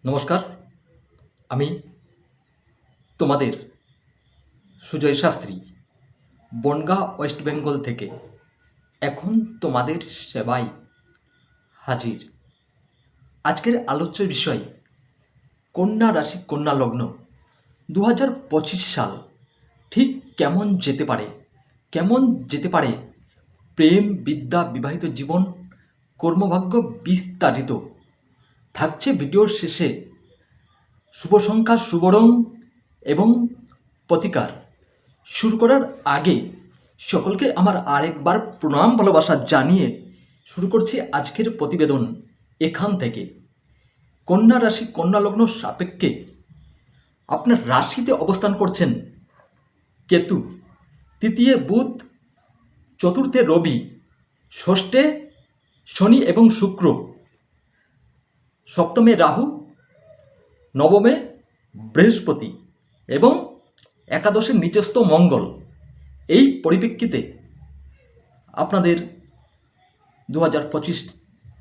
নমস্কার। আমি তোমাদের সুজয় শাস্ত্রী বনগাঁ ওয়েস্ট বেঙ্গল থেকে এখন তোমাদের সেবায় হাজির। আজকের আলোচ্য বিষয় কন্যা রাশি কন্যা লগ্ন 2025 সাল ঠিক কেমন যেতে পারে প্রেম, বিদ্যা, বিবাহিত জীবন, কর্মভাগ্য বিস্তারিত থাকছে ভিডিওর শেষে। শুভ সংখ্যা, শুভ রং এবং প্রতিকার। শুরু করার আগে সকলকে আমার আরেকবার প্রণাম ভালোবাসা জানিয়ে শুরু করছি আজকের প্রতিবেদন। এখান থেকে কন্যা রাশি কন্যা লগ্ন সাপেক্ষে আপনার রাশিতে অবস্থান করছেন কেতু, তৃতীয় বুধ, চতুর্থে রবি, ষষ্ঠে শনি এবং শুক্র, সপ্তমে রাহু, নবমে বৃহস্পতি এবং একাদশে নিচস্থ মঙ্গল। এই পরিপ্রেক্ষিতে আপনাদের 2025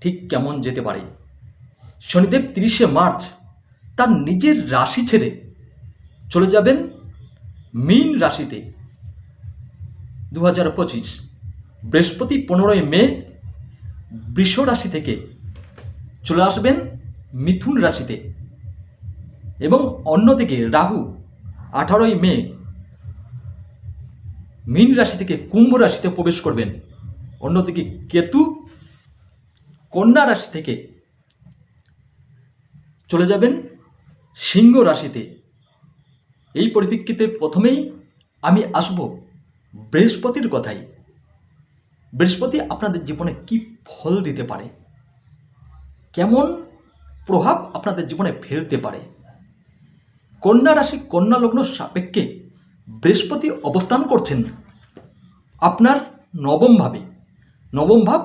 ঠিক কেমন যেতে পারে। শনিদেব 30শে মার্চ তার নিজের রাশি ছেড়ে চলে যাবেন মীন রাশিতে 2025। বৃহস্পতি 15ই মে বৃষ রাশি থেকে চলে আসবেন মিথুন রাশিতে এবং অন্যদিকে রাহু 18ই মে মীন রাশি থেকে কুম্ভ রাশিতে প্রবেশ করবেন। অন্যদিকে কেতু কন্যা রাশি থেকে চলে যাবেন সিংহ রাশিতে। এই পরিপ্রেক্ষিতে প্রথমেই আমি আসব বৃহস্পতির কথাই। বৃহস্পতি আপনাদের জীবনে কি ফল দিতে পারে, কেমন প্রভাব আপনাদের জীবনে ফেলতে পারে। কন্যা রাশি কন্যা লগ্ন সাপেক্ষে বৃহস্পতি অবস্থান করছেন আপনার নবম ভাবে। নবম ভাব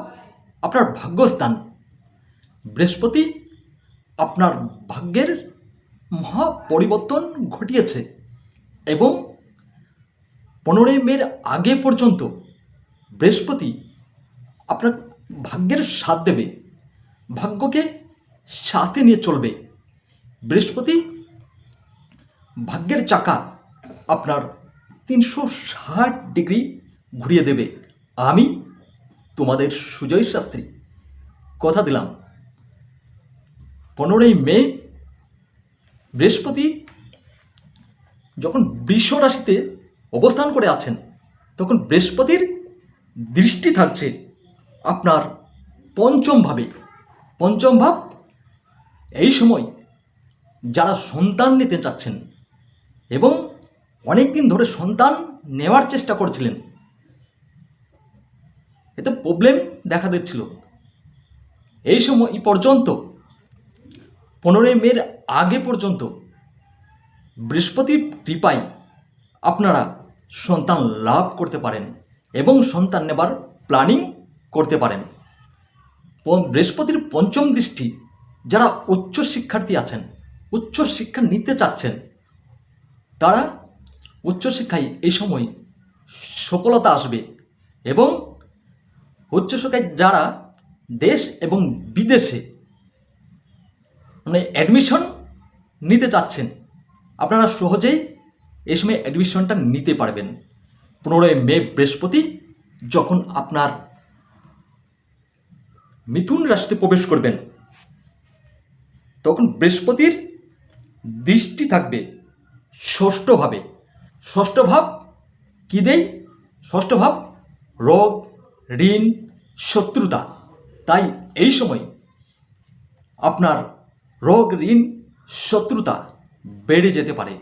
আপনার ভাগ্যস্থান। বৃহস্পতি আপনার ভাগ্যের মহা পরিবর্তন ঘটিয়েছে এবং 15ই মের আগে পর্যন্ত বৃহস্পতি আপনার ভাগ্যের সাথ দেবে, ভাগ্যকে সাথে নিয়ে চলবে। বৃহস্পতি ভাগ্যের চাকা আপনার 360 ডিগ্রি ঘুরিয়ে দেবে। আমি তোমাদের সুজয় শাস্ত্রী কথা দিলাম 15ই মে বৃহস্পতি যখন বৃষ রাশিতে অবস্থান করে আছেন তখন বৃহস্পতির দৃষ্টি থাকছে আপনার পঞ্চম ভাবে। পঞ্চম ভাব এই সময় যারা সন্তান নিতে চাচ্ছেন এবং অনেক দিন ধরে সন্তান নেওয়ার চেষ্টা করছিলেন, এতে প্রবলেম দেখা দিচ্ছিল, এই সময় পর্যন্ত 15ই মের আগে পর্যন্ত বৃহস্পতির কৃপায় আপনারা সন্তান লাভ করতে পারেন এবং সন্তান নেবার প্ল্যানিং করতে পারেন। বৃহস্পতির পঞ্চম দৃষ্টি যারা উচ্চ শিক্ষার্থী আছেন, উচ্চ শিক্ষা নিতে চাচ্ছেন, তারা উচ্চশিক্ষায় এই সময় সফলতা আসবে এবং উচ্চশিক্ষায় যারা দেশ এবং বিদেশে অ্যাডমিশন নিতে চাচ্ছেন আপনারা সহজেই এই সময় অ্যাডমিশনটা নিতে পারবেন। 15ই মে বৃহস্পতি যখন আপনার মিথুন রাশিতে প্রবেশ করবেন তখন বৃহস্পতির দৃষ্টি থাকবে ষষ্ঠ ভাবে। ষষ্ঠ ভাব কী দেয়? ষষ্ঠ ভাব রোগ, ঋণ, শত্রুতা। তাই এই সময় আপনার রোগ, ঋণ, শত্রুতা বেড়ে যেতে পারে,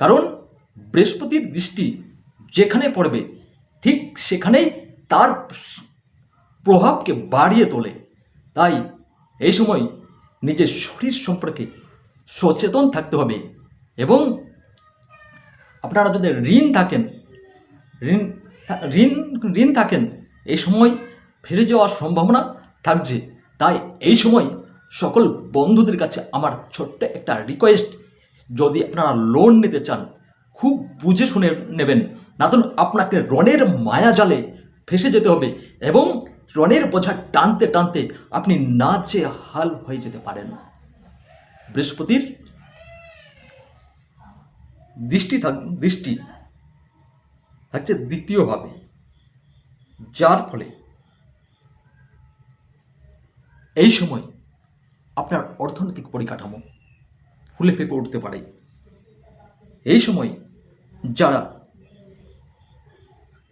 কারণ বৃহস্পতির দৃষ্টি যেখানে পড়বে ঠিক সেখানেই তার প্রভাবকে বাড়িয়ে তোলে। তাই এই সময় নিজের শরীর সম্পর্কে সচেতন থাকতে হবে এবং আপনারা যদি ঋণ থাকেন এই সময় ফিরে যাওয়ার সম্ভাবনা থাকছে। তাই এই সময় সকল বন্ধুদের কাছে আমার ছোট্ট একটা রিকোয়েস্ট, যদি আপনারা লোন নিতে চান খুব বুঝে শুনে নেবেন, না তো আপনাকে ঋণের মায়াজালে ফেসে যেতে হবে এবং ঋণের বোঝা টানতে টানতে আপনি না চেয়ে হাল হয়ে যেতে পারেন। বৃহস্পতির দৃষ্টি থাকছে দ্বিতীয়ভাবে, যার ফলে এই সময় আপনার অর্থনৈতিক পরিকাঠামো ফুলে ফেঁপে উঠতে পারে। এই সময় যারা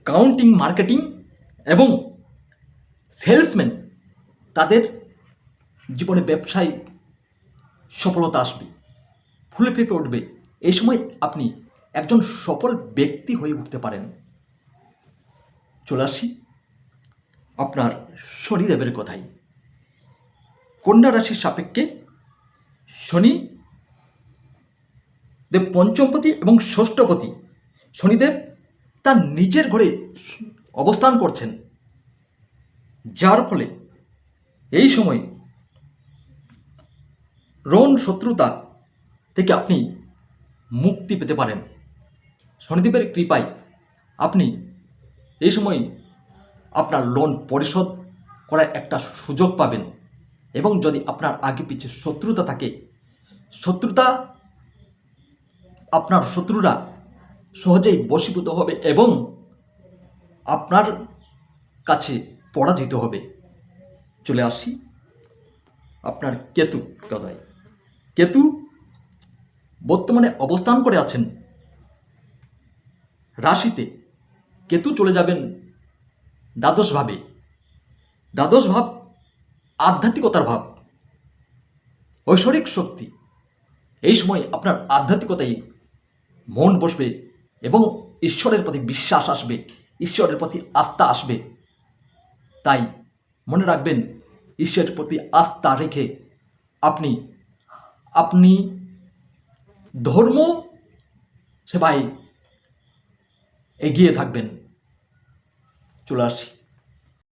কাউন্টিং, মার্কেটিং এবং সেলসম্যান, তাদের জীবনে ব্যবসায় সফলতা আসবে, ফুলে ফেঁপে উঠবে। এই সময় আপনি একজন সফল ব্যক্তি হয়ে উঠতে পারেন। চলে আসি আপনার শনিদেবের কথায়। কন্যা রাশির সাপেক্ষে শনি দেব পঞ্চমপতি এবং ষষ্ঠপতি। শনিদেব তার নিজের ঘরে অবস্থান করছেন, যার ফলে এই সময় ঋণ শত্রুতা থেকে আপনি মুক্তি পেতে পারেন। শনিদেবের কৃপায় আপনি এই সময় আপনার লোন পরিশোধ করার একটা সুযোগ পাবেন। এবং যদি আপনার আগে পিছে শত্রুতা থাকে, আপনার শত্রুরা সহজেই বশীভূত হবে এবং আপনার কাছে পরাজিত হবে। চলে আসি আপনার কেতু কথায়। কেতু বর্তমানে অবস্থান করে আছেন রাশিতে। কেতু চলে যাবেন দ্বাদশভাবে। দ্বাদশ ভাব আধ্যাত্মিকতার ভাব, ঐশ্বরিক শক্তি। এই সময় আপনার আধ্যাত্মিকতায় মন বসবে এবং ঈশ্বরের প্রতি বিশ্বাস আসবে, ঈশ্বরের প্রতি আস্থা আসবে। তাই মনে রাখবেন, ঈশ্বরের প্রতি আস্থা রেখে আপনি ধর্ম সেবায় এগিয়ে থাকবেন। চলে আসি